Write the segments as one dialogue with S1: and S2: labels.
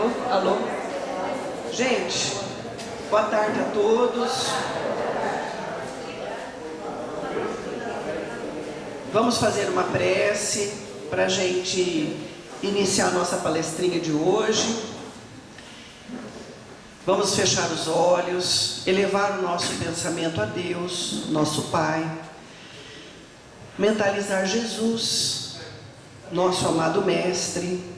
S1: Alô, alô. Gente, boa tarde a todos. Vamos fazer uma prece para a gente iniciar a nossa palestrinha de hoje. Vamos fechar os olhos, elevar o nosso pensamento a Deus, nosso Pai. Mentalizar Jesus, nosso amado Mestre.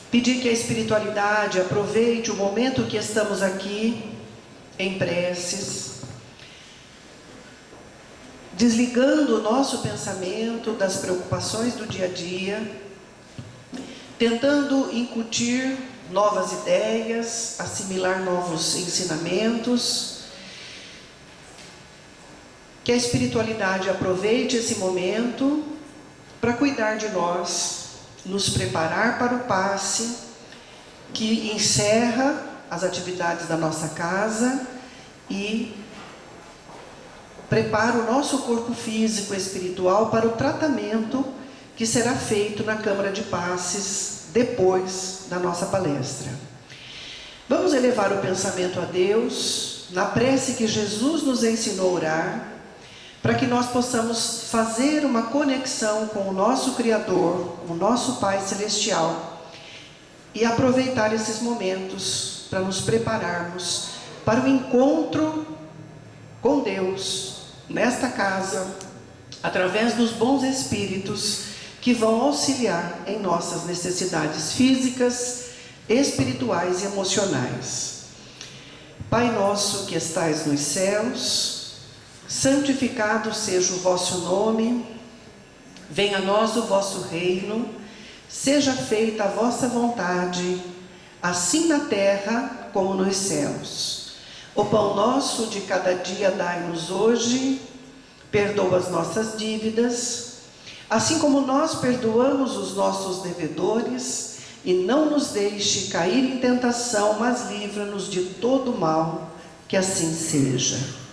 S1: Pedir que a espiritualidade aproveite o momento que estamos aqui em preces, desligando o nosso pensamento das preocupações do dia a dia, tentando incutir novas ideias, assimilar novos ensinamentos. Que a espiritualidade aproveite esse momento para cuidar de nós, nos preparar para o passe que encerra as atividades da nossa casa e prepara o nosso corpo físico e espiritual para o tratamento que será feito na Câmara de Passes depois da nossa palestra. Vamos elevar o pensamento a Deus, na prece que Jesus nos ensinou a orar, para que nós possamos fazer uma conexão com o nosso Criador, o nosso Pai Celestial, e aproveitar esses momentos para nos prepararmos para o encontro com Deus, nesta casa, através dos bons espíritos que vão auxiliar em nossas necessidades físicas, espirituais e emocionais. Pai nosso que estais nos céus, santificado seja o vosso nome, venha a nós o vosso reino, seja feita a vossa vontade, assim na terra como nos céus. O pão nosso de cada dia dai-nos hoje, perdoa as nossas dívidas, assim como nós perdoamos os nossos devedores, e não nos deixe cair em tentação, mas livra-nos de todo mal, que assim seja.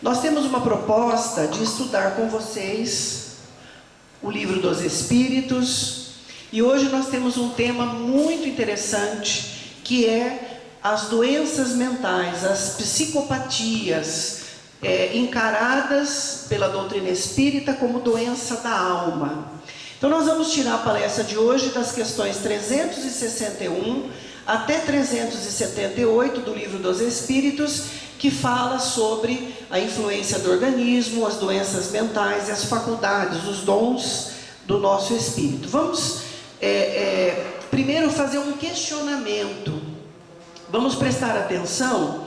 S1: Nós temos uma proposta de estudar com vocês o Livro dos Espíritos, e hoje nós temos um tema muito interessante, que é as doenças mentais, as psicopatias, encaradas pela doutrina espírita como doença da alma. Então nós vamos tirar a palestra de hoje das questões 361 até 378 do Livro dos Espíritos, que fala sobre a influência do organismo, as doenças mentais e as faculdades, os dons do nosso espírito. Vamos primeiro fazer um questionamento. Vamos prestar atenção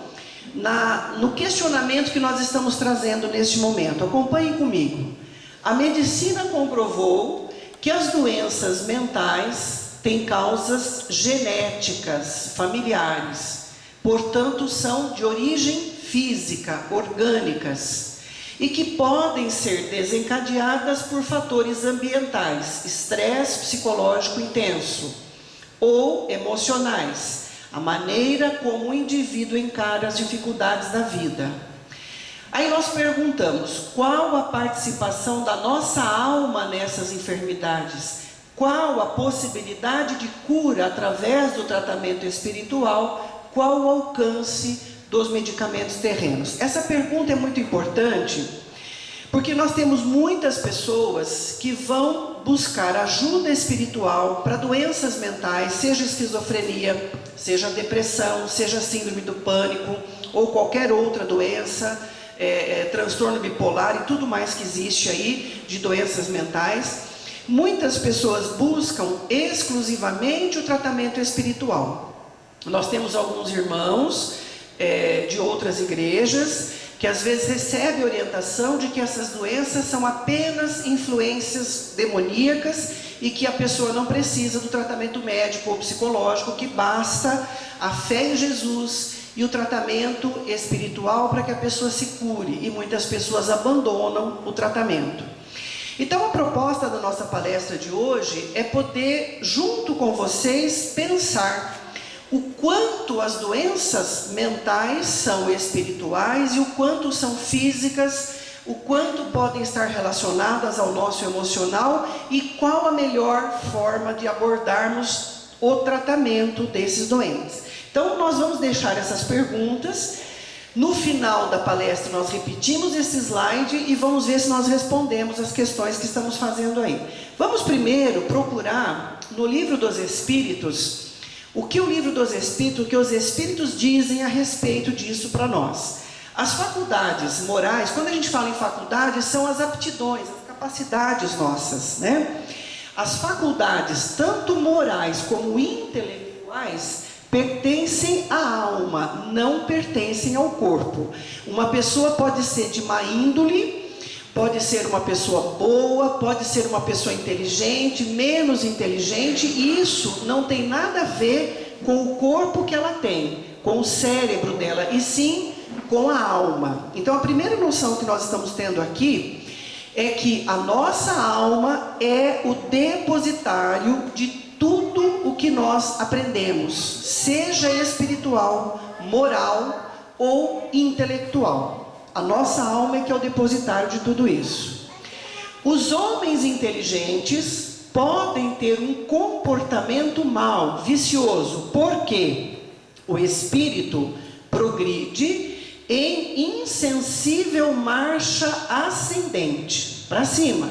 S1: no questionamento que nós estamos trazendo neste momento. Acompanhem comigo. A medicina comprovou que as doenças mentais têm causas genéticas, familiares. Portanto, são de origem física, orgânicas, e que podem ser desencadeadas por fatores ambientais, estresse psicológico intenso, ou emocionais, a maneira como o indivíduo encara as dificuldades da vida. Aí nós perguntamos, qual a participação da nossa alma nessas enfermidades? Qual a possibilidade de cura através do tratamento espiritual? Qual o alcance dos medicamentos terrenos? Essa pergunta é muito importante, porque nós temos muitas pessoas que vão buscar ajuda espiritual para doenças mentais, seja esquizofrenia, seja depressão, seja síndrome do pânico, ou qualquer outra doença, transtorno bipolar e tudo mais que existe aí de doenças mentais. Muitas pessoas buscam exclusivamente o tratamento espiritual. Nós temos alguns irmãos de outras igrejas que às vezes recebem orientação de que essas doenças são apenas influências demoníacas e que a pessoa não precisa do tratamento médico ou psicológico, que basta a fé em Jesus e o tratamento espiritual para que a pessoa se cure, e muitas pessoas abandonam o tratamento. Então a proposta da nossa palestra de hoje é poder, junto com vocês, pensar o quanto as doenças mentais são espirituais e o quanto são físicas, o quanto podem estar relacionadas ao nosso emocional e qual a melhor forma de abordarmos o tratamento desses doentes. Então, nós vamos deixar essas perguntas. No final da palestra, nós repetimos esse slide e vamos ver se nós respondemos as questões que estamos fazendo aí. Vamos primeiro procurar no Livro dos Espíritos, o que os Espíritos dizem a respeito disso para nós. As faculdades morais, quando a gente fala em faculdades, são as aptidões, as capacidades nossas, né? As faculdades, tanto morais como intelectuais, pertencem à alma, não pertencem ao corpo. Uma pessoa pode ser de má índole, pode ser uma pessoa boa, pode ser uma pessoa inteligente, menos inteligente, e isso não tem nada a ver com o corpo que ela tem, com o cérebro dela, e sim com a alma. Então, a primeira noção que nós estamos tendo aqui é que a nossa alma é o depositário de tudo o que nós aprendemos, seja espiritual, moral ou intelectual. A nossa alma é que é o depositário de tudo isso. Os homens inteligentes podem ter um comportamento mau, vicioso, porque o espírito progride em insensível marcha ascendente, para cima,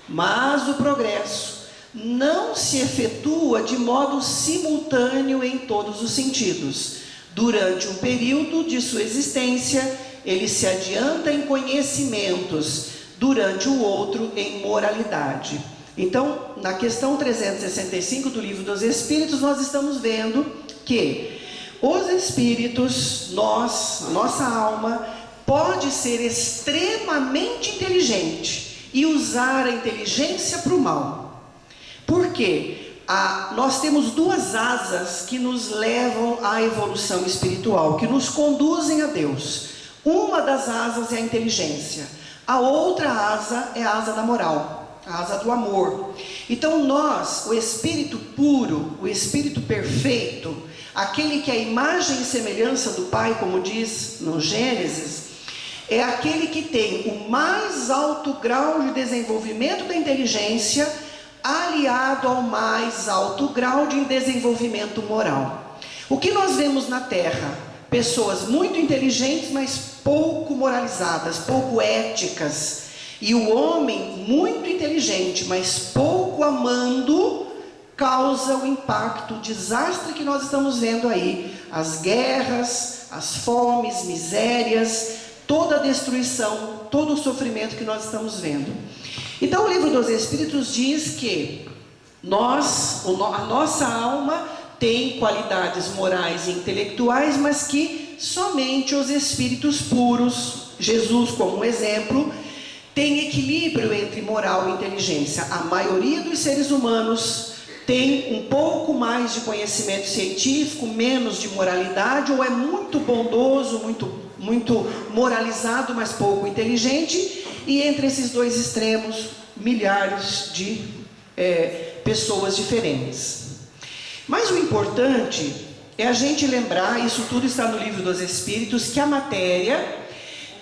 S1: mas o progresso não se efetua de modo simultâneo em todos os sentidos. Durante um período de sua existência, ele se adianta em conhecimentos, durante o outro em moralidade. Então, na questão 365 do Livro dos Espíritos, nós estamos vendo que os espíritos, a nossa alma, pode ser extremamente inteligente e usar a inteligência para o mal. Por quê? Nós temos duas asas que nos levam à evolução espiritual, que nos conduzem a Deus. Uma das asas é a inteligência, a outra asa é a asa da moral, a asa do amor. Então nós, o espírito puro, o espírito perfeito, aquele que é a imagem e semelhança do Pai, como diz no Gênesis, é aquele que tem o mais alto grau de desenvolvimento da inteligência, aliado ao mais alto grau de desenvolvimento moral. O que nós vemos na Terra? Pessoas muito inteligentes, mas pouco moralizadas, pouco éticas. E o homem muito inteligente, mas pouco amando, causa o impacto, o desastre que nós estamos vendo aí. As guerras, as fomes, misérias, toda a destruição, todo o sofrimento que nós estamos vendo. Então, o Livro dos Espíritos diz que a nossa alma tem qualidades morais e intelectuais, mas que somente os espíritos puros, Jesus como um exemplo, tem equilíbrio entre moral e inteligência. A maioria dos seres humanos tem um pouco mais de conhecimento científico, menos de moralidade, ou é muito bondoso, muito moralizado, mas pouco inteligente. E entre esses dois extremos, milhares de pessoas diferentes. Mas o importante é a gente lembrar, isso tudo está no Livro dos Espíritos, que a matéria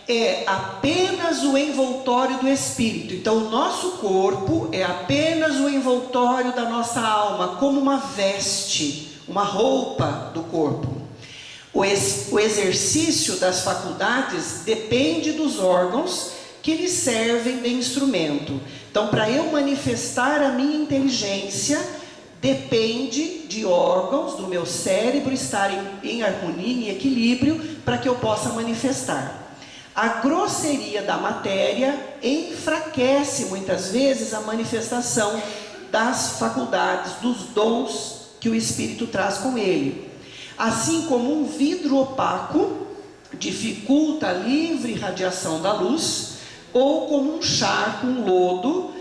S1: é apenas o envoltório do espírito. Então, o nosso corpo é apenas o envoltório da nossa alma, como uma veste, uma roupa do corpo. O exercício das faculdades depende dos órgãos que lhe servem de instrumento. Então, para eu manifestar a minha inteligência, depende de órgãos do meu cérebro estarem em harmonia, em equilíbrio, para que eu possa manifestar. A grosseria da matéria enfraquece muitas vezes a manifestação das faculdades, dos dons que o espírito traz com ele. Assim como um vidro opaco dificulta a livre radiação da luz, ou como um charco, um lodo,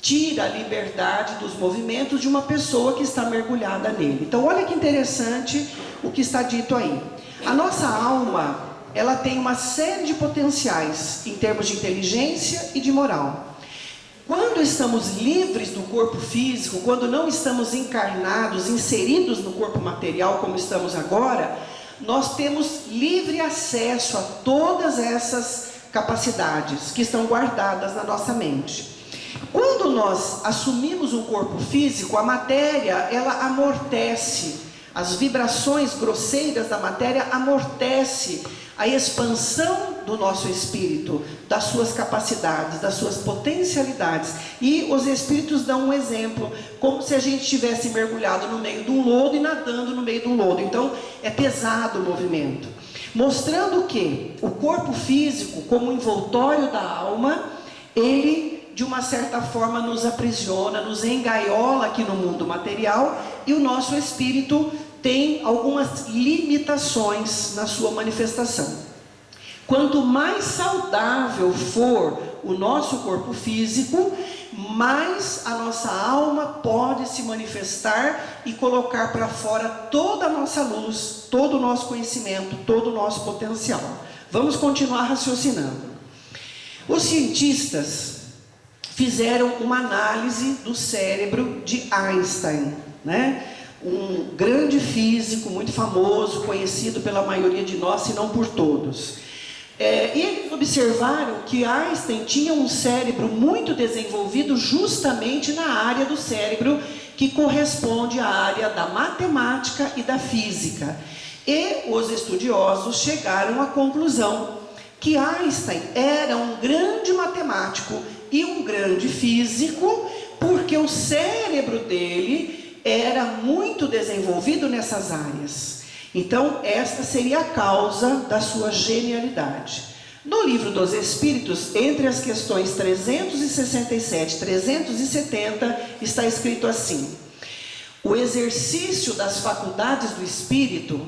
S1: tira a liberdade dos movimentos de uma pessoa que está mergulhada nele. Então, olha que interessante o que está dito aí. A nossa alma, ela tem uma série de potenciais em termos de inteligência e de moral. Quando estamos livres do corpo físico, quando não estamos encarnados, inseridos no corpo material como estamos agora, nós temos livre acesso a todas essas capacidades que estão guardadas na nossa mente. Quando nós assumimos um corpo físico, a matéria, ela amortece. As vibrações grosseiras da matéria amortece a expansão do nosso espírito, das suas capacidades, das suas potencialidades. E os espíritos dão um exemplo, como se a gente tivesse mergulhado no meio de um lodo e nadando no meio do lodo. Então, é pesado o movimento. Mostrando que o corpo físico, como envoltório da alma, ele, de uma certa forma, nos aprisiona, nos engaiola aqui no mundo material, e o nosso espírito tem algumas limitações na sua manifestação. Quanto mais saudável for o nosso corpo físico, mais a nossa alma pode se manifestar e colocar para fora toda a nossa luz, todo o nosso conhecimento, todo o nosso potencial. Vamos continuar raciocinando. Os cientistas fizeram uma análise do cérebro de Einstein, né? Um grande físico, muito famoso, conhecido pela maioria de nós, se não por todos. E eles observaram que Einstein tinha um cérebro muito desenvolvido justamente na área do cérebro que corresponde à área da matemática e da física. E os estudiosos chegaram à conclusão que Einstein era um grande matemático e um grande físico, porque o cérebro dele era muito desenvolvido nessas áreas. Então, esta seria a causa da sua genialidade. No Livro dos Espíritos, entre as questões 367 e 370, está escrito assim: o exercício das faculdades do espírito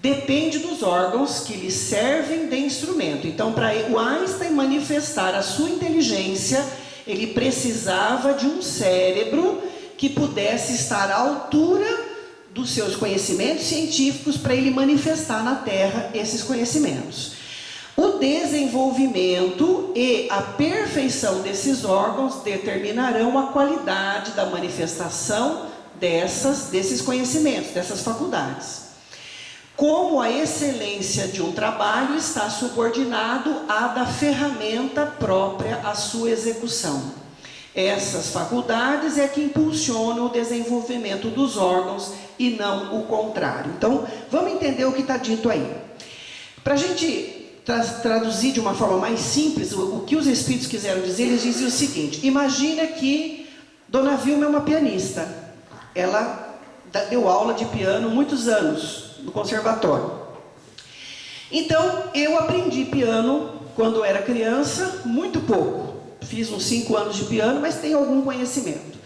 S1: depende dos órgãos que lhe servem de instrumento. Então, para o Einstein manifestar a sua inteligência, ele precisava de um cérebro que pudesse estar à altura dos seus conhecimentos científicos para ele manifestar na Terra esses conhecimentos. O desenvolvimento e a perfeição desses órgãos determinarão a qualidade da manifestação desses conhecimentos, dessas faculdades. Como a excelência de um trabalho está subordinado à da ferramenta própria à sua execução. Essas faculdades é que impulsionam o desenvolvimento dos órgãos e não o contrário. Então, vamos entender o que está dito aí. Para a gente traduzir de uma forma mais simples, o que os espíritos quiseram dizer, eles dizem o seguinte: imagina que Dona Vilma é uma pianista. Ela deu aula de piano muitos anos no conservatório. Então, eu aprendi piano quando era criança, muito pouco. Fiz uns 5 anos de piano, mas tenho algum conhecimento.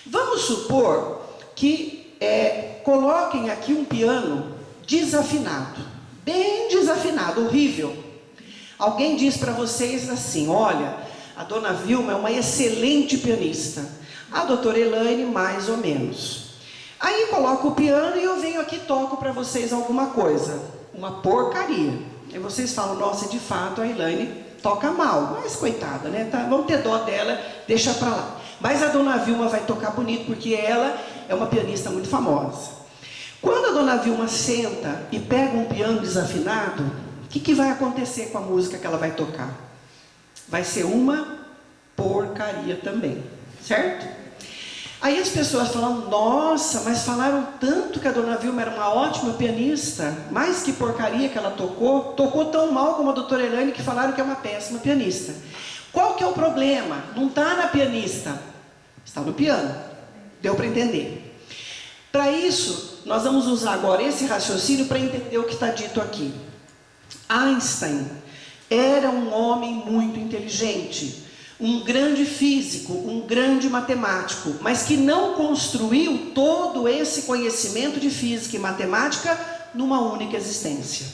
S1: Vamos supor que coloquem aqui um piano desafinado, bem desafinado, horrível. Alguém diz para vocês assim: olha, a Dona Vilma é uma excelente pianista, a doutora Elaine mais ou menos. Aí coloco o piano e eu venho aqui e toco para vocês alguma coisa, uma porcaria. E vocês falam: nossa, de fato a Elaine toca mal, mas coitada, né? Vamos ter dó dela, deixa pra lá. Mas a Dona Vilma vai tocar bonito, porque ela é uma pianista muito famosa. Quando a Dona Vilma senta e pega um piano desafinado, o que vai acontecer com a música que ela vai tocar? Vai ser uma porcaria também, certo? Aí as pessoas falam: nossa, mas falaram tanto que a Dona Vilma era uma ótima pianista, mais que porcaria que ela tocou tão mal como a doutora Elaine, que falaram que é uma péssima pianista. Qual que é o problema? Não está na pianista, está no piano. Deu para entender? Para isso, nós vamos usar agora esse raciocínio para entender o que está dito aqui. Einstein era um homem muito inteligente, um grande físico, um grande matemático, mas que não construiu todo esse conhecimento de física e matemática numa única existência.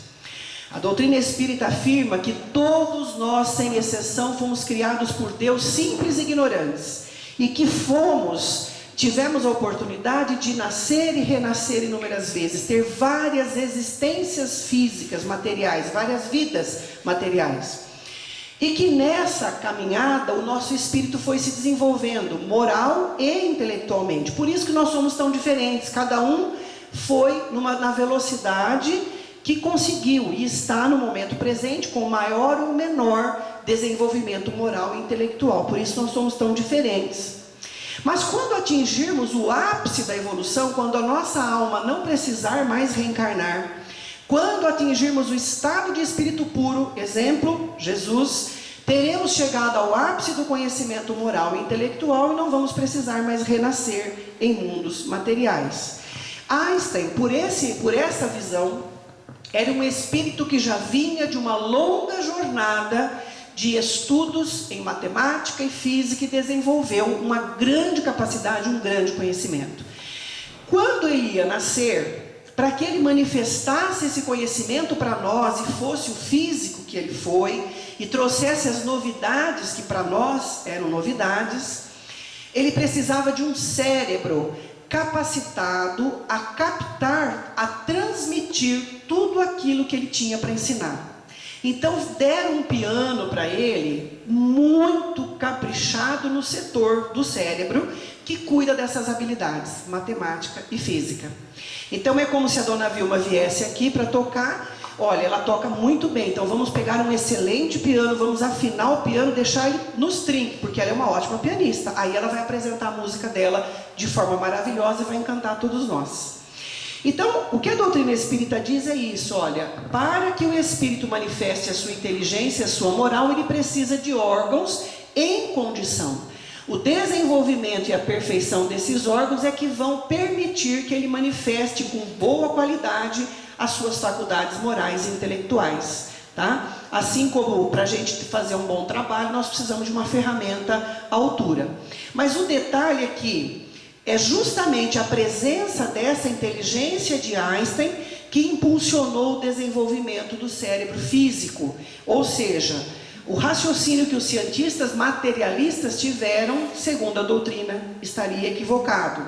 S1: A doutrina espírita afirma que todos nós, sem exceção, fomos criados por Deus simples e ignorantes, e que tivemos a oportunidade de nascer e renascer inúmeras vezes, ter várias existências físicas, materiais, várias vidas materiais. E que nessa caminhada o nosso espírito foi se desenvolvendo, moral e intelectualmente. Por isso que nós somos tão diferentes. Cada um foi na velocidade que conseguiu e está no momento presente com maior ou menor desenvolvimento moral e intelectual. Por isso nós somos tão diferentes. Mas quando atingirmos o ápice da evolução, quando a nossa alma não precisar mais reencarnar, quando atingirmos o estado de espírito puro, exemplo, Jesus, teremos chegado ao ápice do conhecimento moral e intelectual e não vamos precisar mais renascer em mundos materiais. Einstein, por essa visão, era um espírito que já vinha de uma longa jornada de estudos em matemática e física e desenvolveu uma grande capacidade, um grande conhecimento. Quando ele ia nascer, para que ele manifestasse esse conhecimento para nós e fosse o físico que ele foi e trouxesse as novidades que para nós eram novidades, ele precisava de um cérebro capacitado a captar, a transmitir tudo aquilo que ele tinha para ensinar. Então deram um piano para ele muito caprichado no setor do cérebro que cuida dessas habilidades, matemática e física. Então é como se a dona Vilma viesse aqui para tocar. Olha, ela toca muito bem, então vamos pegar um excelente piano, vamos afinar o piano, deixar ele nos trinques, porque ela é uma ótima pianista. Aí ela vai apresentar a música dela de forma maravilhosa e vai encantar todos nós. Então, o que a doutrina espírita diz é isso, olha, para que o espírito manifeste a sua inteligência, a sua moral, ele precisa de órgãos em condição. O desenvolvimento e a perfeição desses órgãos é que vão permitir que ele manifeste com boa qualidade as suas faculdades morais e intelectuais, tá? Assim como para a gente fazer um bom trabalho, nós precisamos de uma ferramenta à altura. Mas o detalhe é que é justamente a presença dessa inteligência de Einstein que impulsionou o desenvolvimento do cérebro físico. Ou seja, o raciocínio que os cientistas materialistas tiveram, segundo a doutrina, estaria equivocado.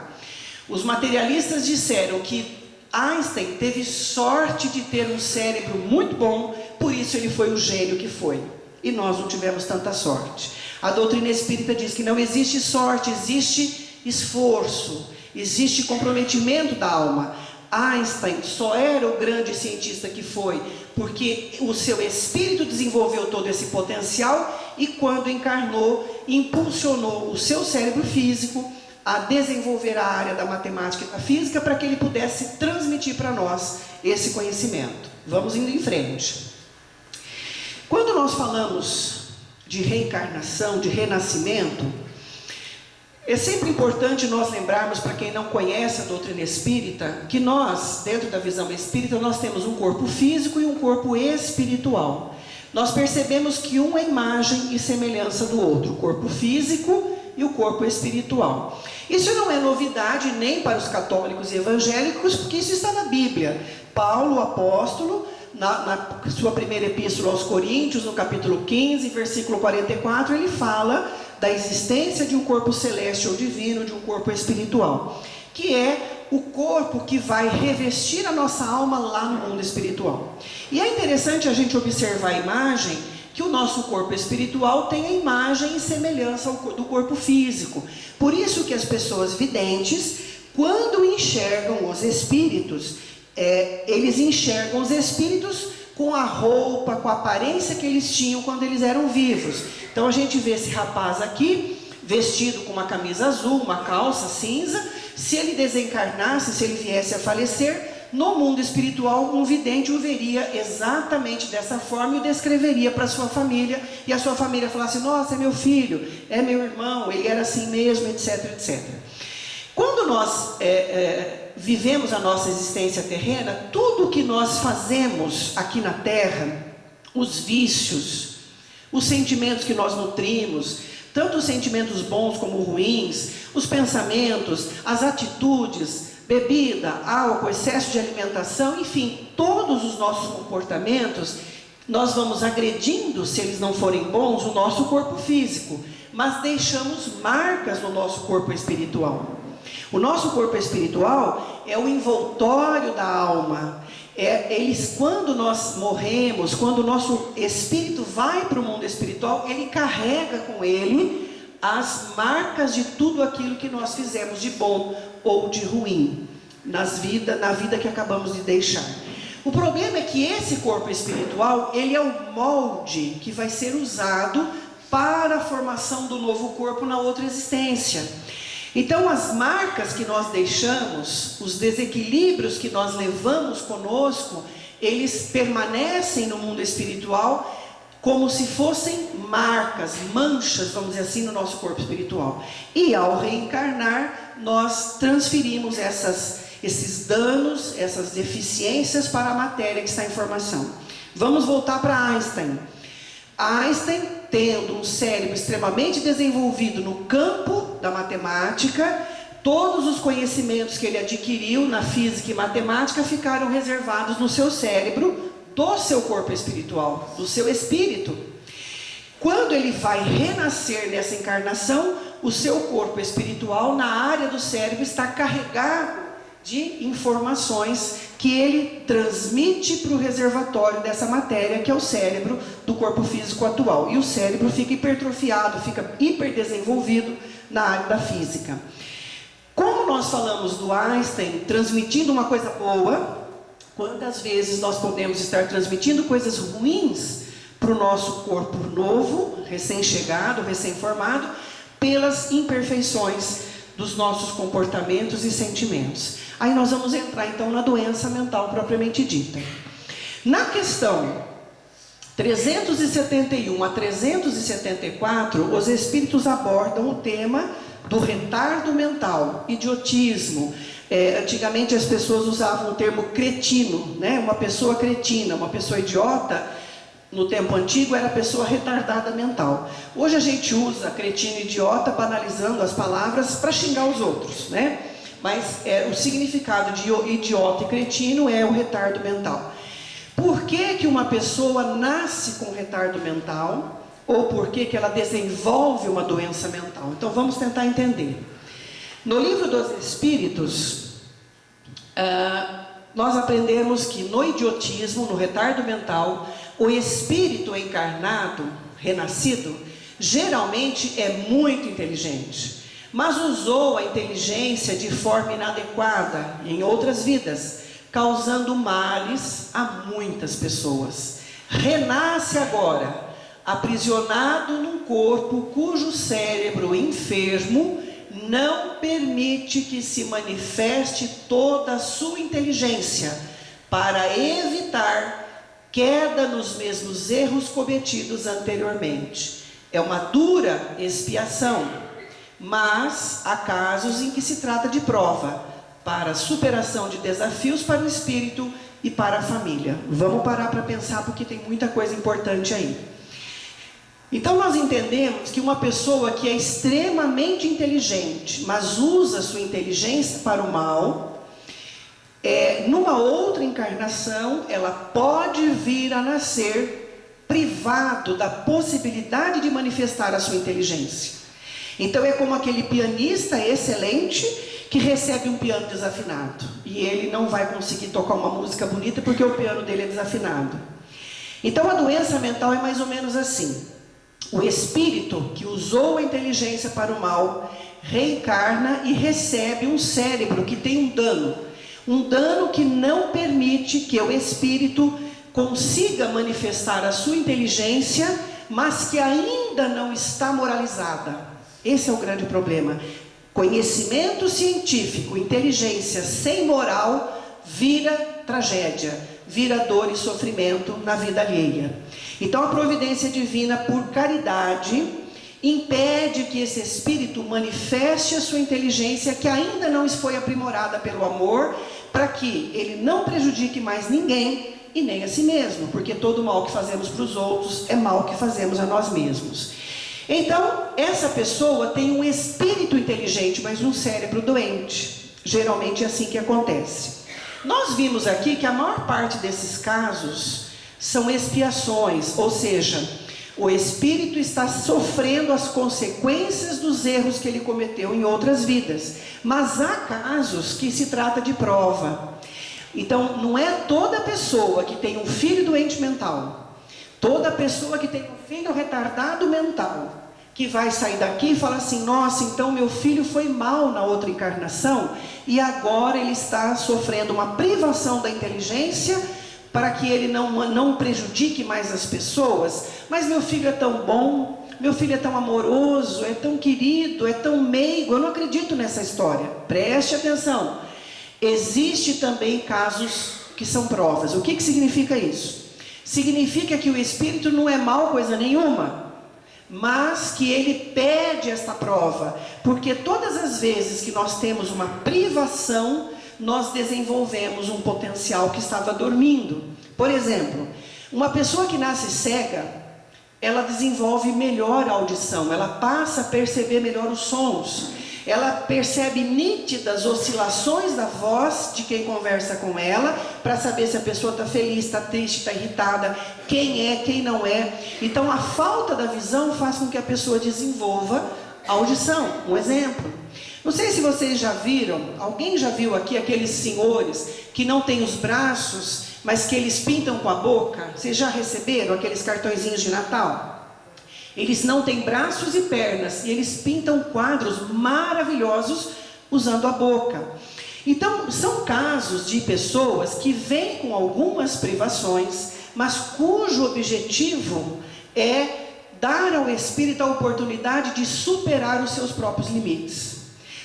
S1: Os materialistas disseram que Einstein teve sorte de ter um cérebro muito bom, por isso ele foi o gênio que foi. E nós não tivemos tanta sorte. A doutrina espírita diz que não existe sorte, existe esforço, existe comprometimento da alma. Einstein só era o grande cientista que foi porque o seu espírito desenvolveu todo esse potencial e quando encarnou, impulsionou o seu cérebro físico a desenvolver a área da matemática e da física para que ele pudesse transmitir para nós esse conhecimento. Vamos indo em frente. Quando nós falamos de reencarnação, de renascimento, é sempre importante nós lembrarmos, para quem não conhece a doutrina espírita, que nós, dentro da visão espírita, nós temos um corpo físico e um corpo espiritual. Nós percebemos que um é imagem e semelhança do outro, o corpo físico e o corpo espiritual. Isso não é novidade nem para os católicos e evangélicos, porque isso está na Bíblia. Paulo, o apóstolo, na sua primeira epístola aos Coríntios, no capítulo 15, versículo 44, ele fala da existência de um corpo celeste ou divino, de um corpo espiritual, que é o corpo que vai revestir a nossa alma lá no mundo espiritual. E é interessante a gente observar a imagem, que o nosso corpo espiritual tem a imagem e semelhança do corpo físico. Por isso que as pessoas videntes, quando enxergam os espíritos, eles enxergam os espíritos com a roupa, com a aparência que eles tinham quando eles eram vivos. Então a gente vê esse rapaz aqui, vestido com uma camisa azul, uma calça cinza. Se ele desencarnasse, se ele viesse a falecer, no mundo espiritual, um vidente o veria exatamente dessa forma e o descreveria para a sua família, e a sua família falasse: nossa, é meu filho, é meu irmão, ele era assim mesmo, etc, etc. Quando nós vivemos a nossa existência terrena, tudo o que nós fazemos aqui na Terra, os vícios, os sentimentos que nós nutrimos, tanto os sentimentos bons como ruins, os pensamentos, as atitudes, bebida, álcool, excesso de alimentação, enfim, todos os nossos comportamentos, nós vamos agredindo, se eles não forem bons, o nosso corpo físico, mas deixamos marcas no nosso corpo espiritual. O nosso corpo espiritual é o envoltório da alma. Quando nós morremos, quando o nosso espírito vai para o mundo espiritual, ele carrega com ele as marcas de tudo aquilo que nós fizemos de bom ou de ruim na vida que acabamos de deixar. O problema é que esse corpo espiritual, ele é o molde que vai ser usado para a formação do novo corpo na outra existência. Então, as marcas que nós deixamos, os desequilíbrios que nós levamos conosco, eles permanecem no mundo espiritual como se fossem marcas, manchas, vamos dizer assim, no nosso corpo espiritual. E ao reencarnar, nós transferimos esses danos, essas deficiências para a matéria que está em formação. Vamos voltar para Einstein. Einstein, tendo um cérebro extremamente desenvolvido no campo da matemática, todos os conhecimentos que ele adquiriu na física e matemática ficaram reservados no seu cérebro, do seu corpo espiritual, do seu espírito. Quando ele vai renascer nessa encarnação, o seu corpo espiritual, na área do cérebro, está carregado de informações que ele transmite para o reservatório dessa matéria, que é o cérebro do corpo físico atual. E o cérebro fica hipertrofiado, fica hiperdesenvolvido na área da física. Como nós falamos do Einstein transmitindo uma coisa boa, quantas vezes nós podemos estar transmitindo coisas ruins para o nosso corpo novo, recém-chegado, recém-formado, pelas imperfeições dos nossos comportamentos e sentimentos. Aí nós vamos entrar então na doença mental propriamente dita. Na questão 371 a 374, os espíritos abordam o tema do retardo mental, idiotismo. Antigamente as pessoas usavam o termo cretino, né? Uma pessoa cretina, uma pessoa idiota, no tempo antigo era a pessoa retardada mental. Hoje a gente usa cretino e idiota banalizando as palavras para xingar os outros, né? Mas o significado de idiota e cretino é o retardo mental. Por que que uma pessoa nasce com retardo mental? Ou por que que ela desenvolve uma doença mental? Então vamos tentar entender. No livro dos Espíritos, nós aprendemos que no idiotismo, no retardo mental, o espírito encarnado, renascido, geralmente é muito inteligente, mas usou a inteligência de forma inadequada em outras vidas, causando males a muitas pessoas. Renasce agora, aprisionado num corpo cujo cérebro enfermo não permite que se manifeste toda a sua inteligência, para evitar queda nos mesmos erros cometidos anteriormente. É uma dura expiação, mas há casos em que se trata de prova, para a superação de desafios para o espírito e para a família. Vamos parar para pensar, porque tem muita coisa importante aí. Então nós entendemos que uma pessoa que é extremamente inteligente, mas usa sua inteligência para o mal, numa outra encarnação, ela pode vir a nascer privado da possibilidade de manifestar a sua inteligência. Então é como aquele pianista excelente que recebe um piano desafinado, e ele não vai conseguir tocar uma música bonita porque o piano dele é desafinado. Então a doença mental é mais ou menos assim. O espírito que usou a inteligência para o mal reencarna e recebe um cérebro que tem um dano que não permite que o espírito consiga manifestar a sua inteligência, mas que ainda não está moralizada. Esse é o grande problema. Conhecimento científico, inteligência sem moral, vira tragédia, vira dor e sofrimento na vida alheia. Então a providência divina, por caridade, impede que esse espírito manifeste a sua inteligência, que ainda não foi aprimorada pelo amor, para que ele não prejudique mais ninguém e nem a si mesmo, porque todo mal que fazemos para os outros é mal que fazemos a nós mesmos. Então, essa pessoa tem um espírito inteligente, mas um cérebro doente. Geralmente é assim que acontece. Nós vimos aqui que a maior parte desses casos são expiações, ou seja, o espírito está sofrendo as consequências dos erros que ele cometeu em outras vidas. Mas há casos que se trata de prova. Então, não é toda pessoa que tem um filho doente mental, toda pessoa que tem um filho retardado mental, que vai sair daqui e falar assim: nossa, então meu filho foi mal na outra encarnação e agora ele está sofrendo uma privação da inteligência para que ele não prejudique mais as pessoas. Mas meu filho é tão bom, meu filho é tão amoroso, é tão querido, é tão meigo. Eu não acredito nessa história. Preste atenção. Existe também casos que são provas. O que significa isso? Significa que o espírito não é mal coisa nenhuma, mas que ele pede esta prova, porque todas as vezes que nós temos uma privação, nós desenvolvemos um potencial que estava dormindo. Por exemplo, uma pessoa que nasce cega, ela desenvolve melhor a audição, ela passa a perceber melhor os sons, ela percebe nítidas oscilações da voz de quem conversa com ela, para saber se a pessoa está feliz, está triste, está irritada, quem é, quem não é. Então a falta da visão faz com que a pessoa desenvolva a audição. Um exemplo, não sei se vocês já viram, alguém já viu aqui aqueles senhores que não têm os braços, mas que eles pintam com a boca? Vocês já receberam aqueles cartõezinhos de Natal? Eles não têm braços e pernas, e eles pintam quadros maravilhosos usando a boca. Então, são casos de pessoas que vêm com algumas privações, mas cujo objetivo é dar ao espírito a oportunidade de superar os seus próprios limites.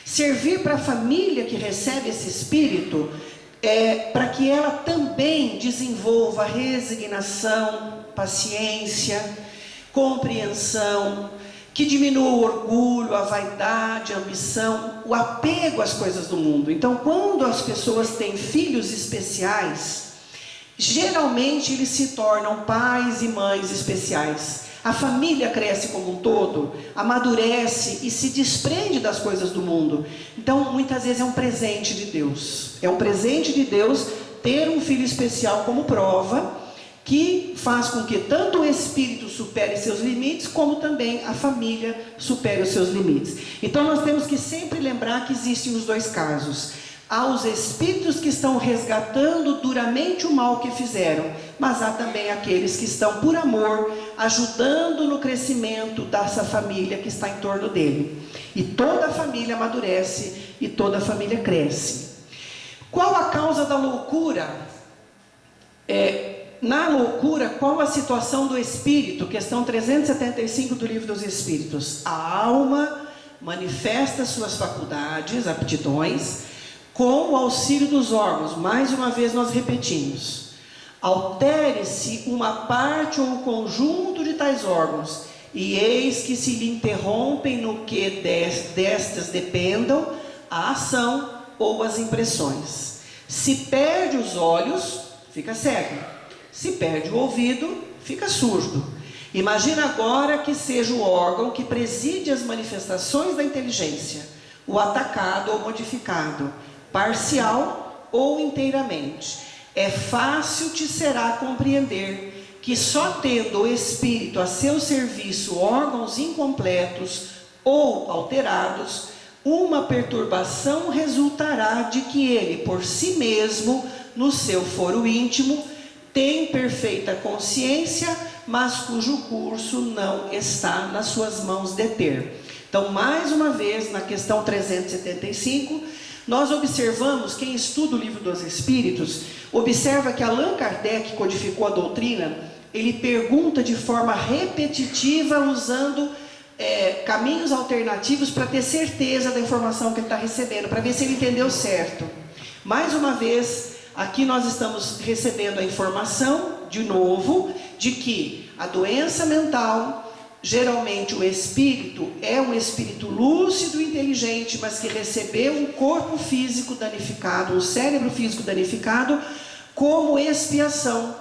S1: Servir para a família que recebe esse espírito, para que ela também desenvolva resignação, paciência, compreensão, que diminua o orgulho, a vaidade, a ambição, o apego às coisas do mundo. Então, quando as pessoas têm filhos especiais, geralmente eles se tornam pais e mães especiais. A família cresce como um todo, amadurece e se desprende das coisas do mundo. Então, muitas vezes é um presente de Deus. É um presente de Deus ter um filho especial como prova, que faz com que tanto o espírito supere seus limites, como também a família supere os seus limites. Então nós temos que sempre lembrar que existem os dois casos. Há os espíritos que estão resgatando duramente o mal que fizeram, mas há também aqueles que estão por amor, ajudando no crescimento dessa família que está em torno dele. E toda a família amadurece e toda a família cresce. Qual a causa da loucura? Na loucura, qual a situação do espírito? Questão 375 do Livro dos Espíritos. A alma manifesta suas faculdades, aptidões, com o auxílio dos órgãos. Mais uma vez nós repetimos. Altere-se uma parte ou um conjunto de tais órgãos, e eis que se lhe interrompem no que destas dependam a ação ou as impressões. Se perde os olhos, fica cego. Se perde o ouvido, fica surdo. Imagina agora que seja o órgão que preside as manifestações da inteligência, o atacado ou modificado, parcial ou inteiramente. É fácil te será compreender que só tendo o espírito a seu serviço órgãos incompletos ou alterados, uma perturbação resultará de que ele, por si mesmo, no seu foro íntimo, tem perfeita consciência, mas cujo curso não está nas suas mãos deter. Então, mais uma vez, na questão 375, nós observamos, quem estuda o Livro dos Espíritos, observa que Allan Kardec codificou a doutrina, ele pergunta de forma repetitiva, usando caminhos alternativos para ter certeza da informação que ele está recebendo, para ver se ele entendeu certo. Mais uma vez, aqui nós estamos recebendo a informação, de novo, de que a doença mental, geralmente o espírito é um espírito lúcido e inteligente, mas que recebeu um corpo físico danificado, um cérebro físico danificado, como expiação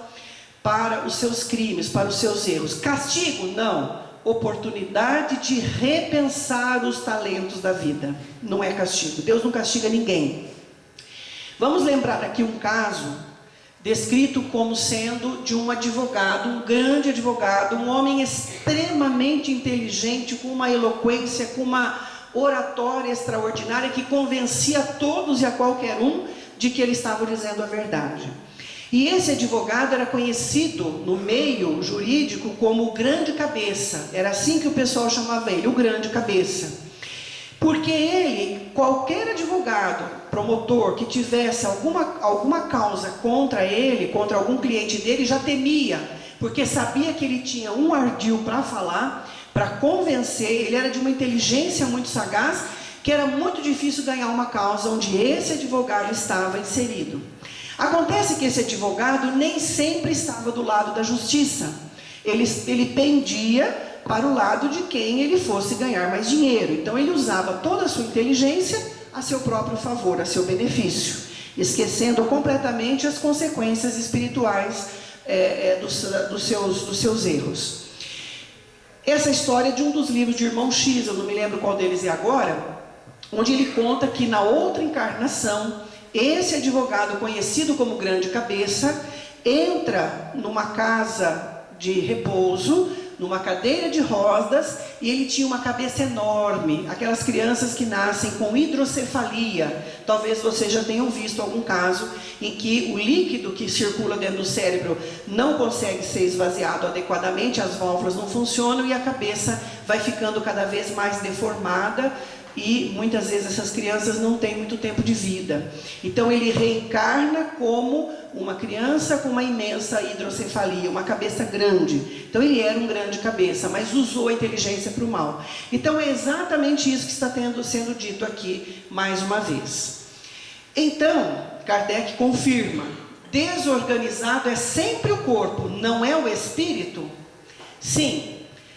S1: para os seus crimes, para os seus erros. Castigo? Não. Oportunidade de repensar os talentos da vida. Não é castigo. Deus não castiga ninguém. Vamos lembrar aqui um caso descrito como sendo de um advogado, um grande advogado, um homem extremamente inteligente, com uma eloquência, com uma oratória extraordinária, que convencia a todos e a qualquer um de que ele estava dizendo a verdade. E esse advogado era conhecido no meio jurídico como o grande cabeça. Era assim que o pessoal chamava ele, o grande cabeça. Porque ele, qualquer advogado, promotor que tivesse alguma causa contra ele, contra algum cliente dele, já temia, porque sabia que ele tinha um ardil para falar, para convencer, ele era de uma inteligência muito sagaz, que era muito difícil ganhar uma causa onde esse advogado estava inserido. Acontece que esse advogado nem sempre estava do lado da justiça, ele pendia para o lado de quem ele fosse ganhar mais dinheiro. Então ele usava toda a sua inteligência a seu próprio favor, a seu benefício, esquecendo completamente as consequências espirituais dos seus erros. Essa história é de um dos livros de Irmão X, eu não me lembro qual deles é agora, onde ele conta que na outra encarnação, esse advogado conhecido como Grande Cabeça, entra numa casa de repouso, numa cadeira de rodas, e ele tinha uma cabeça enorme, aquelas crianças que nascem com hidrocefalia. Talvez vocês já tenham visto algum caso em que o líquido que circula dentro do cérebro não consegue ser esvaziado adequadamente, as válvulas não funcionam e a cabeça vai ficando cada vez mais deformada, e muitas vezes essas crianças não têm muito tempo de vida. Então ele reencarna como uma criança com uma imensa hidrocefalia, uma cabeça grande. Então ele era um grande cabeça, mas usou a inteligência para o mal. Então é exatamente isso que está sendo dito aqui mais uma vez. Então, Kardec confirma: desorganizado é sempre o corpo, não é o espírito? Sim.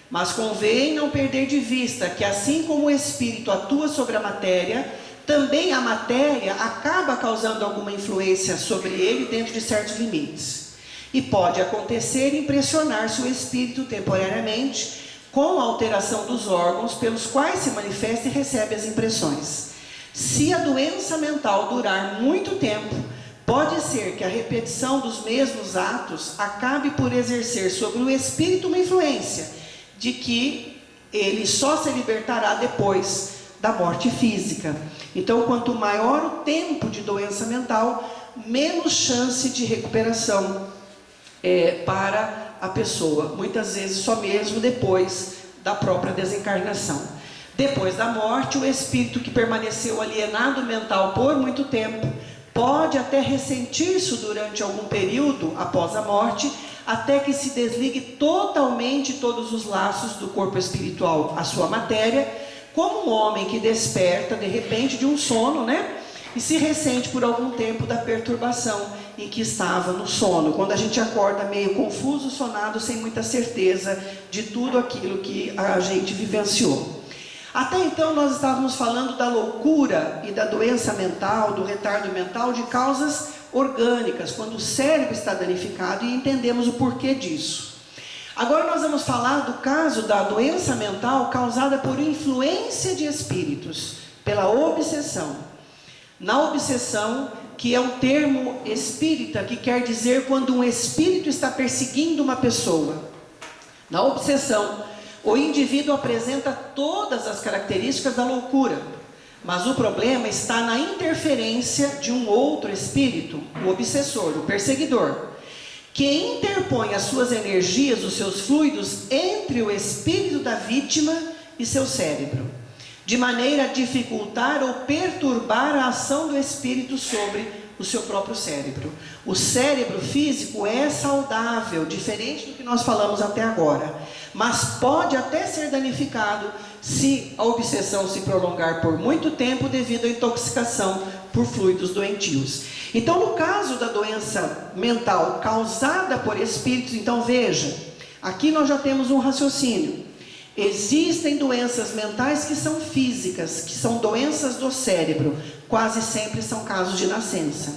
S1: Mas convém não perder de vista que assim como o espírito atua sobre a matéria, também a matéria acaba causando alguma influência sobre ele dentro de certos limites. E pode acontecer impressionar-se o espírito temporariamente com a alteração dos órgãos pelos quais se manifesta e recebe as impressões. Se a doença mental durar muito tempo, pode ser que a repetição dos mesmos atos acabe por exercer sobre o espírito uma influência de que ele só se libertará depois da morte física. Então, quanto maior o tempo de doença mental, menos chance de recuperação para a pessoa. Muitas vezes só mesmo depois da própria desencarnação. Depois da morte, o espírito que permaneceu alienado mental por muito tempo, pode até ressentir-se durante algum período após a morte, até que se desligue totalmente todos os laços do corpo espiritual à sua matéria, como um homem que desperta de repente de um sono, e se ressente por algum tempo da perturbação em que estava no sono, quando a gente acorda meio confuso, sonado, sem muita certeza de tudo aquilo que a gente vivenciou. Até então nós estávamos falando da loucura e da doença mental, do retardo mental, de causas orgânicas, quando o cérebro está danificado, e entendemos o porquê disso. Agora nós vamos falar do caso da doença mental causada por influência de espíritos, pela obsessão. Na obsessão, que é um termo espírita, que quer dizer quando um espírito está perseguindo uma pessoa. Na obsessão, o indivíduo apresenta todas as características da loucura, mas o problema está na interferência de um outro espírito, o obsessor, o perseguidor, que interpõe as suas energias, os seus fluidos, entre o espírito da vítima e seu cérebro, de maneira a dificultar ou perturbar a ação do espírito sobre o seu próprio cérebro. O cérebro físico é saudável, diferente do que nós falamos até agora, mas pode até ser danificado se a obsessão se prolongar por muito tempo devido à intoxicação por fluidos doentios. Então, no caso da doença mental causada por espíritos, então veja, aqui nós já temos um raciocínio. Existem doenças mentais que são físicas, que são doenças do cérebro, quase sempre são casos de nascença.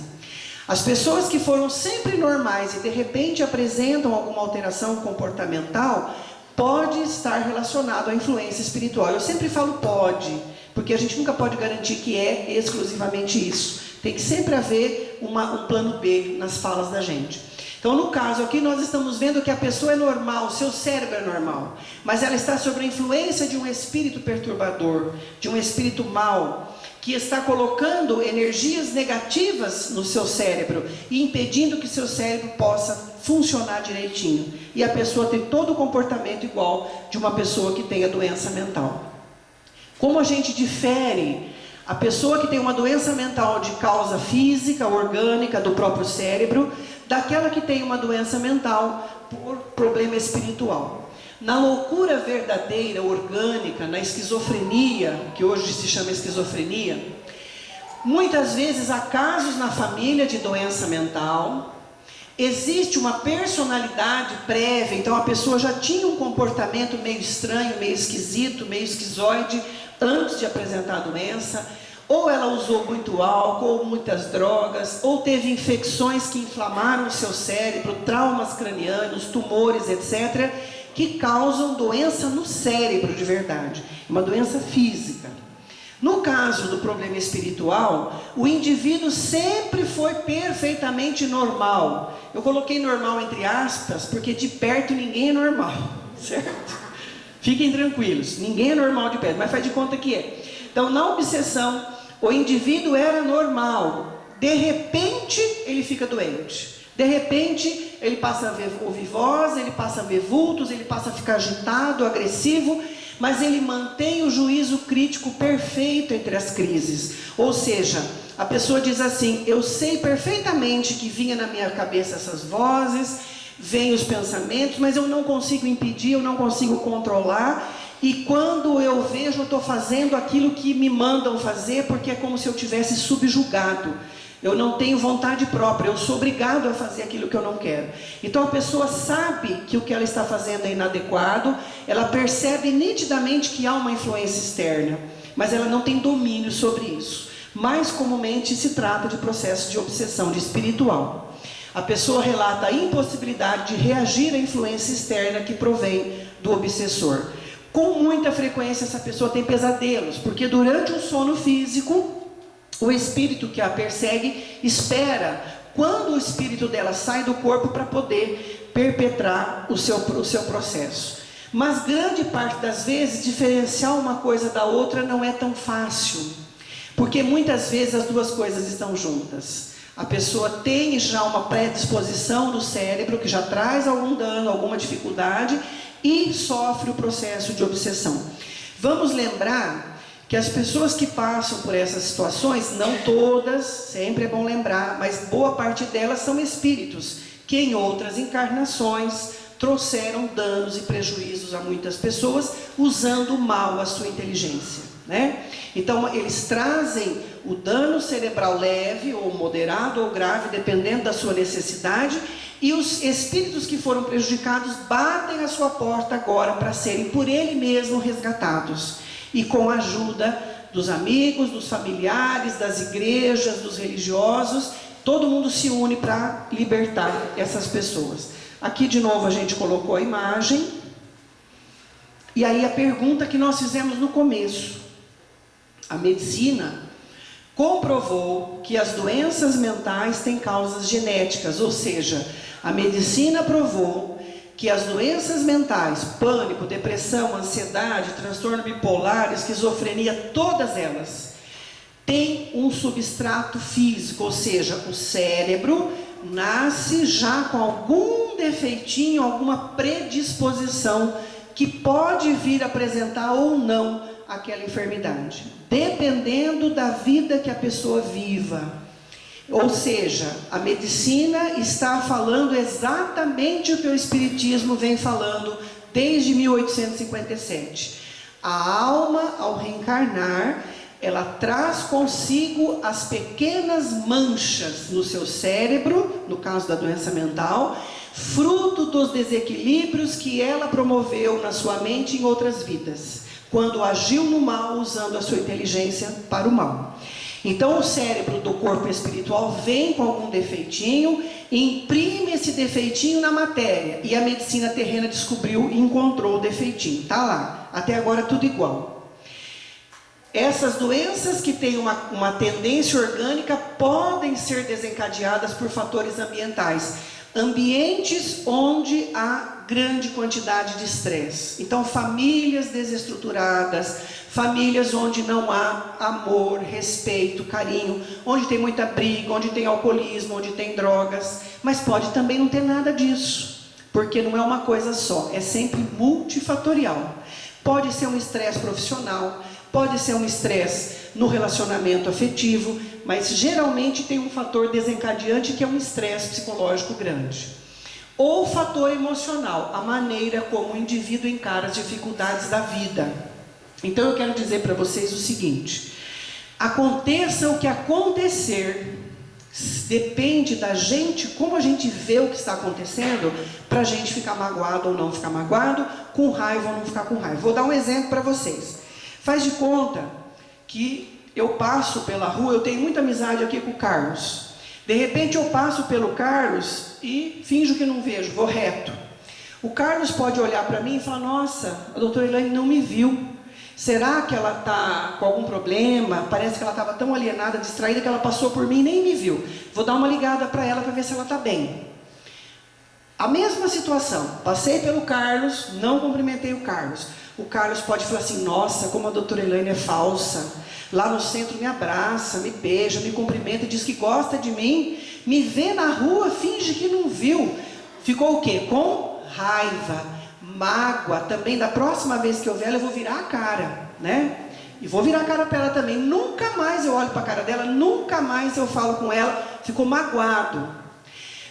S1: As pessoas que foram sempre normais e de repente apresentam alguma alteração comportamental, pode estar relacionado à influência espiritual. Eu sempre falo pode, porque a gente nunca pode garantir que é exclusivamente isso. Tem que sempre haver um plano B nas falas da gente. Então, no caso aqui, nós estamos vendo que a pessoa é normal, o seu cérebro é normal, mas ela está sob a influência de um espírito perturbador, de um espírito mau, que está colocando energias negativas no seu cérebro e impedindo que seu cérebro possa funcionar direitinho. E a pessoa tem todo o comportamento igual de uma pessoa que tenha doença mental. Como a gente difere a pessoa que tem uma doença mental de causa física, orgânica, do próprio cérebro, daquela que tem uma doença mental por problema espiritual. Na loucura verdadeira, orgânica, na esquizofrenia, que hoje se chama esquizofrenia, muitas vezes há casos na família de doença mental, existe uma personalidade prévia, então a pessoa já tinha um comportamento meio estranho, meio esquisito, meio esquizoide, antes de apresentar a doença, ou ela usou muito álcool, ou muitas drogas, ou teve infecções que inflamaram o seu cérebro, traumas cranianos, tumores, etc., que causam doença no cérebro de verdade, uma doença física. No caso do problema espiritual, o indivíduo sempre foi perfeitamente normal. Eu coloquei normal entre aspas, porque de perto ninguém é normal, certo? Fiquem tranquilos, ninguém é normal de perto, mas faz de conta que é. Então, na obsessão, o indivíduo era normal, de repente ele fica doente. De repente ele passa a ouvir voz, ele passa a ver vultos, ele passa a ficar agitado, agressivo, mas ele mantém o juízo crítico perfeito entre as crises. Ou seja, a pessoa diz assim: eu sei perfeitamente que vinha na minha cabeça essas vozes, vêm os pensamentos, mas eu não consigo impedir, eu não consigo controlar, e quando eu vejo, eu estou fazendo aquilo que me mandam fazer, porque é como se eu tivesse subjugado. Eu não tenho vontade própria, eu sou obrigado a fazer aquilo que eu não quero. Então a pessoa sabe que o que ela está fazendo é inadequado, ela percebe nitidamente que há uma influência externa, mas ela não tem domínio sobre isso. Mais comumente se trata de processo de obsessão, de espiritual. A pessoa relata a impossibilidade de reagir à influência externa que provém do obsessor. Com muita frequência essa pessoa tem pesadelos, porque durante o sono físico, o espírito que a persegue espera quando o espírito dela sai do corpo para poder perpetrar o seu processo. Mas grande parte das vezes, diferenciar uma coisa da outra não é tão fácil, porque muitas vezes as duas coisas estão juntas. A pessoa tem já uma predisposição do cérebro que já traz algum dano, alguma dificuldade, e sofre o processo de obsessão. Vamos lembrar que as pessoas que passam por essas situações, não todas, sempre é bom lembrar, mas boa parte delas são espíritos, que em outras encarnações trouxeram danos e prejuízos a muitas pessoas, usando mal a sua inteligência, né? Então eles trazem o dano cerebral leve, ou moderado, ou grave, dependendo da sua necessidade, e os espíritos que foram prejudicados batem a sua porta agora para serem por ele mesmo resgatados. E com a ajuda dos amigos, dos familiares, das igrejas, dos religiosos, todo mundo se une para libertar essas pessoas. Aqui de novo a gente colocou a imagem. E aí a pergunta que nós fizemos no começo. A medicina comprovou que as doenças mentais têm causas genéticas, ou seja, a medicina provou que as doenças mentais, pânico, depressão, ansiedade, transtorno bipolar, esquizofrenia, todas elas têm um substrato físico, ou seja, o cérebro nasce já com algum defeitinho, alguma predisposição que pode vir apresentar ou não aquela enfermidade, dependendo da vida que a pessoa viva. Ou seja, a medicina está falando exatamente o que o Espiritismo vem falando desde 1857. A alma, ao reencarnar, ela traz consigo as pequenas manchas no seu cérebro, no caso da doença mental, fruto dos desequilíbrios que ela promoveu na sua mente em outras vidas, quando agiu no mal usando a sua inteligência para o mal. Então o cérebro do corpo espiritual vem com algum defeitinho, imprime esse defeitinho na matéria, e a medicina terrena descobriu e encontrou o defeitinho, está lá, até agora tudo igual. Essas doenças que têm uma tendência orgânica podem ser desencadeadas por fatores ambientais, ambientes onde há grande quantidade de estresse. Então famílias desestruturadas, famílias onde não há amor, respeito, carinho, onde tem muita briga, onde tem alcoolismo, onde tem drogas, mas pode também não ter nada disso, porque não é uma coisa só, é sempre multifatorial. Pode ser um estresse profissional, pode ser um estresse no relacionamento afetivo, mas geralmente tem um fator desencadeante que é um estresse psicológico grande. Ou fator emocional, a maneira como o indivíduo encara as dificuldades da vida. Então eu quero dizer para vocês o seguinte: aconteça o que acontecer, depende da gente, como a gente vê o que está acontecendo, para a gente ficar magoado ou não ficar magoado, com raiva ou não ficar com raiva. Vou dar um exemplo para vocês. Faz de conta que eu passo pela rua, eu tenho muita amizade aqui com o Carlos. De repente eu passo pelo Carlos e finjo que não vejo, vou reto. O Carlos pode olhar para mim e falar: nossa, a doutora Elaine não me viu. Será que ela está com algum problema? Parece que ela estava tão alienada, distraída, que ela passou por mim e nem me viu. Vou dar uma ligada para ela para ver se ela está bem. A mesma situação, passei pelo Carlos, não cumprimentei o Carlos. O Carlos pode falar assim: nossa, como a doutora Elaine é falsa. Lá no centro me abraça, me beija, me cumprimenta, diz que gosta de mim. Me vê na rua, finge que não viu. Ficou o quê? Com raiva, mágoa. Também da próxima vez que eu ver ela, eu vou virar a cara, né? E vou virar a cara para ela também. Nunca mais eu olho para a cara dela, nunca mais eu falo com ela. Ficou magoado.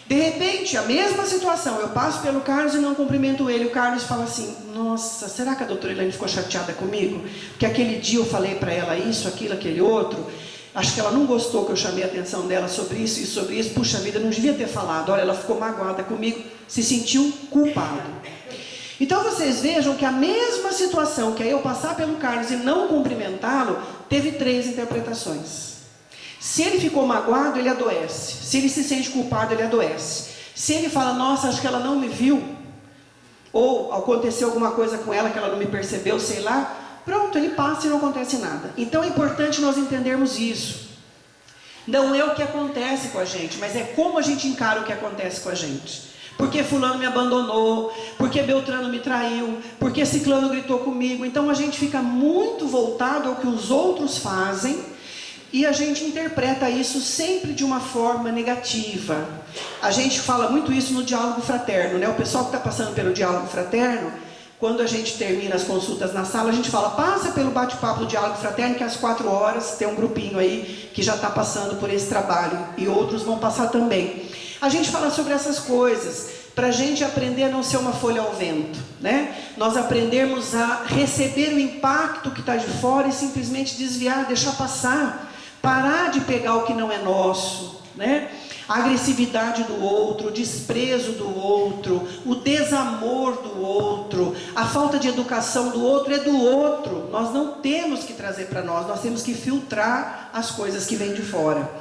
S1: De repente, a mesma situação, eu passo pelo Carlos e não cumprimento ele. O Carlos fala assim: nossa, será que a doutora Elaine ficou chateada comigo? Porque aquele dia eu falei para ela isso, aquilo, aquele outro. Acho que ela não gostou que eu chamei a atenção dela sobre isso e sobre isso. Puxa vida, não devia ter falado. Olha, ela ficou magoada comigo, se sentiu culpado. Então vocês vejam que a mesma situação, que é eu passar pelo Carlos e não cumprimentá-lo, teve 3 interpretações. Se ele ficou magoado, ele adoece. Se ele se sente culpado, ele adoece. Se ele fala: nossa, acho que ela não me viu, ou aconteceu alguma coisa com ela que ela não me percebeu, sei lá, pronto, ele passa e não acontece nada. Então é importante nós entendermos isso. Não é o que acontece com a gente, mas é como a gente encara o que acontece com a gente. Porque fulano me abandonou, porque Beltrano me traiu, porque ciclano gritou comigo. Então a gente fica muito voltado ao que os outros fazem, e a gente interpreta isso sempre de uma forma negativa. A gente fala muito isso no diálogo fraterno, né? O pessoal que está passando pelo diálogo fraterno, quando a gente termina as consultas na sala, a gente fala: passa pelo bate-papo do diálogo fraterno, que às 4 horas tem um grupinho aí que já está passando por esse trabalho, e outros vão passar também. A gente fala sobre essas coisas, para a gente aprender a não ser uma folha ao vento, né? Nós aprendermos a receber o impacto que está de fora e simplesmente desviar, deixar passar. Parar de pegar o que não é nosso, né? A agressividade do outro, o desprezo do outro, o desamor do outro, a falta de educação do outro é do outro. Nós não temos que trazer para nós temos que filtrar as coisas que vêm de fora.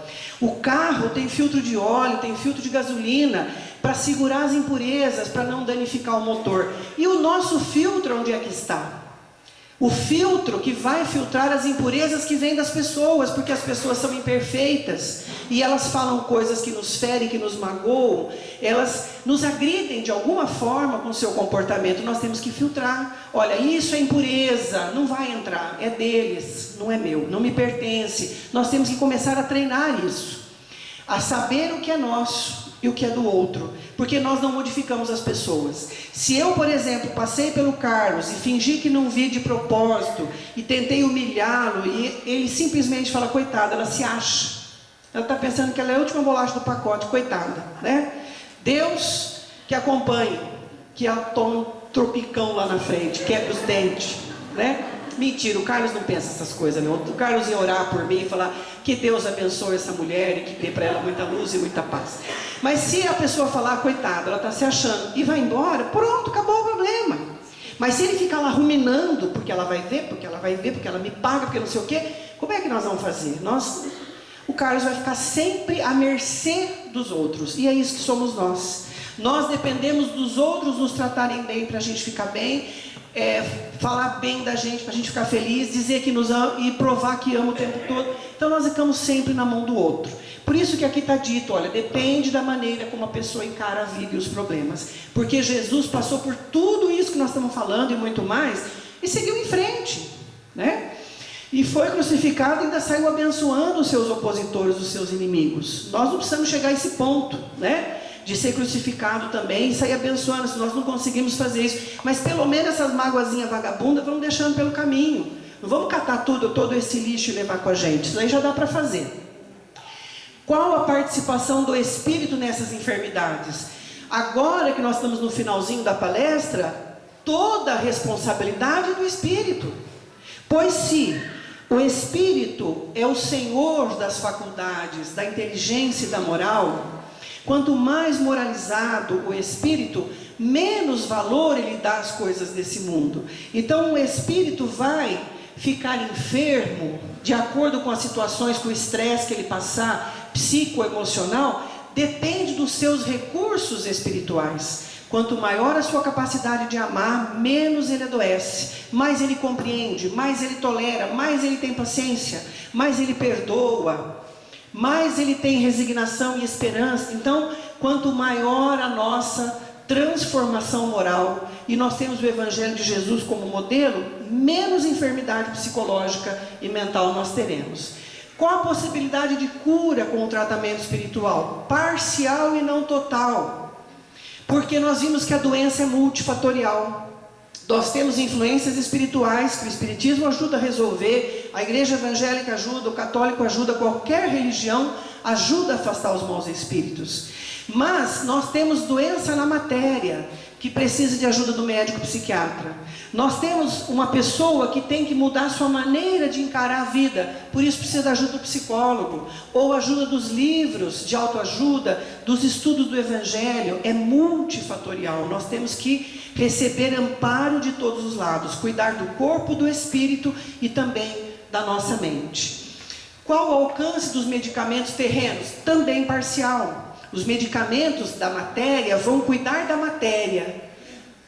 S1: O carro tem filtro de óleo, tem filtro de gasolina, para segurar as impurezas, para não danificar o motor. E o nosso filtro, onde é que está? O filtro que vai filtrar as impurezas que vêm das pessoas, porque as pessoas são imperfeitas, e elas falam coisas que nos ferem, que nos magoam, elas nos agridem de alguma forma com o seu comportamento. Nós temos que filtrar. Olha, isso é impureza, não vai entrar, é deles, não é meu, não me pertence. Nós temos que começar a treinar isso, a saber o que é nosso e o que é do outro, porque nós não modificamos as pessoas. Se eu, por exemplo, passei pelo Carlos e fingi que não vi de propósito e tentei humilhá-lo, e ele simplesmente fala: coitada, ela se acha, ela está pensando que ela é a última bolacha do pacote, coitada, né? Deus que acompanhe, que ela tome um tropicão lá na frente, quebra os dentes, né? Mentira, o Carlos não pensa essas coisas, não. O Carlos ia orar por mim e falar: que Deus abençoe essa mulher e que dê para ela muita luz e muita paz. Mas se a pessoa falar: coitada, ela está se achando, e vai embora, pronto, acabou o problema. Mas se ele ficar lá ruminando, porque ela vai ver, porque ela vai ver, porque ela me paga, porque não sei o quê, como é que nós vamos fazer? O Carlos vai ficar sempre à mercê dos outros, e é isso que somos nós. Nós dependemos dos outros nos tratarem bem para a gente ficar bem, falar bem da gente, para a gente ficar feliz, dizer que nos ama e provar que ama o tempo todo. Então nós ficamos sempre na mão do outro. Por isso que aqui está dito: olha, depende da maneira como a pessoa encara a vida e os problemas. Porque Jesus passou por tudo isso que nós estamos falando e muito mais, e seguiu em frente, né? E foi crucificado e ainda saiu abençoando os seus opositores, os seus inimigos. Nós não precisamos chegar a esse ponto, né? De ser crucificado também e sair abençoando, se nós não conseguimos fazer isso. Mas pelo menos essas magoazinhas vagabundas vamos deixando pelo caminho. Não vamos catar todo esse lixo e levar com a gente. Isso aí já dá para fazer. Qual a participação do Espírito nessas enfermidades? Agora que nós estamos no finalzinho da palestra, toda a responsabilidade é do Espírito. Pois se o Espírito é o Senhor das faculdades, da inteligência e da moral, quanto mais moralizado o Espírito, menos valor ele dá às coisas desse mundo. Então o Espírito vai ficar enfermo, de acordo com as situações, com o estresse que ele passar, psicoemocional, depende dos seus recursos espirituais. Quanto maior a sua capacidade de amar, menos ele adoece, mais ele compreende, mais ele tolera, mais ele tem paciência, mais ele perdoa, mais ele tem resignação e esperança. Então, quanto maior a nossa transformação moral, e nós temos o Evangelho de Jesus como modelo, menos enfermidade psicológica e mental nós teremos. Qual a possibilidade de cura com o tratamento espiritual? Parcial e não total. Porque nós vimos que a doença é multifatorial. Nós temos influências espirituais que o Espiritismo ajuda a resolver, a Igreja Evangélica ajuda, o católico ajuda, qualquer religião ajuda a afastar os maus espíritos. Mas nós temos doença na matéria, que precisa de ajuda do médico psiquiatra. Nós temos uma pessoa que tem que mudar sua maneira de encarar a vida, por isso precisa da ajuda do psicólogo, ou ajuda dos livros de autoajuda, dos estudos do Evangelho. É multifatorial, nós temos que receber amparo de todos os lados, cuidar do corpo, do espírito e também da nossa mente. Qual o alcance dos medicamentos terrenos? Também parcial. Os medicamentos da matéria vão cuidar da matéria.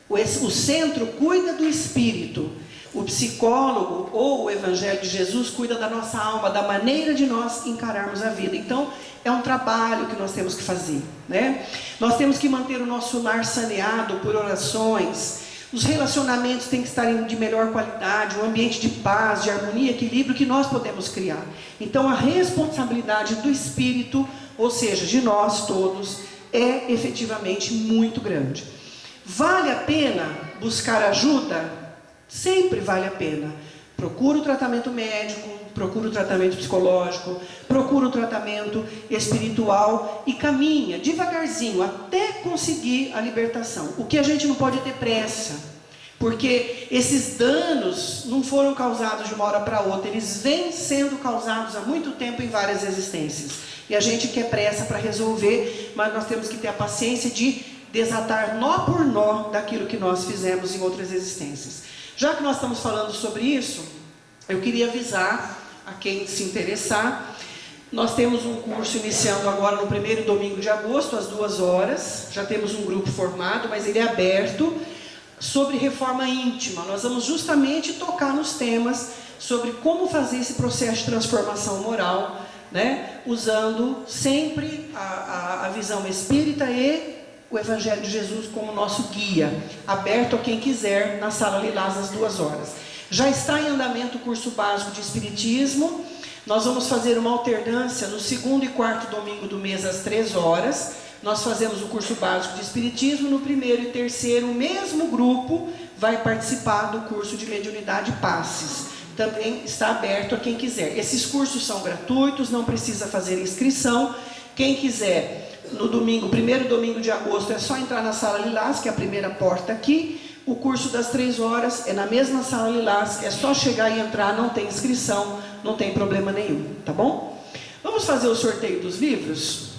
S1: O centro cuida do espírito. O psicólogo ou o Evangelho de Jesus cuida da nossa alma, da maneira de nós encararmos a vida. Então, é um trabalho que nós temos que fazer, né? Nós temos que manter o nosso lar saneado por orações. Os relacionamentos têm que estar de melhor qualidade, um ambiente de paz, de harmonia, equilíbrio que nós podemos criar. Então, a responsabilidade do espírito, ou seja, de nós todos, é efetivamente muito grande. Vale a pena buscar ajuda? Sempre vale a pena. Procura o tratamento médico, procura o tratamento psicológico, procura o tratamento espiritual e caminha devagarzinho até conseguir a libertação. O que a gente não pode ter pressa, porque esses danos não foram causados de uma hora para outra, eles vêm sendo causados há muito tempo em várias existências. E a gente quer pressa para resolver, mas nós temos que ter a paciência de desatar nó por nó daquilo que nós fizemos em outras existências. Já que nós estamos falando sobre isso, eu queria avisar a quem se interessar. Nós temos um curso iniciando agora no primeiro domingo de agosto, às 2 horas. Já temos um grupo formado, mas ele é aberto, sobre reforma íntima. Nós vamos justamente tocar nos temas sobre como fazer esse processo de transformação moral, né? Usando sempre a visão espírita e o Evangelho de Jesus como nosso guia, aberto a quem quiser, na Sala Lilás às 2 horas. Já está em andamento o curso básico de Espiritismo. Nós vamos fazer uma alternância no 2º e 4º domingo do mês às 3 horas. Nós fazemos o curso básico de Espiritismo. No 1º e 3º, o mesmo grupo vai participar do curso de Mediunidade Passes. Também está aberto a quem quiser. Esses cursos são gratuitos, não precisa fazer inscrição. Quem quiser, no domingo, 1º domingo de agosto, é só entrar na Sala Lilás, que é a primeira porta aqui. O curso das 3 horas é na mesma Sala Lilás, é só chegar e entrar, não tem inscrição, não tem problema nenhum, tá bom? Vamos fazer o sorteio dos livros?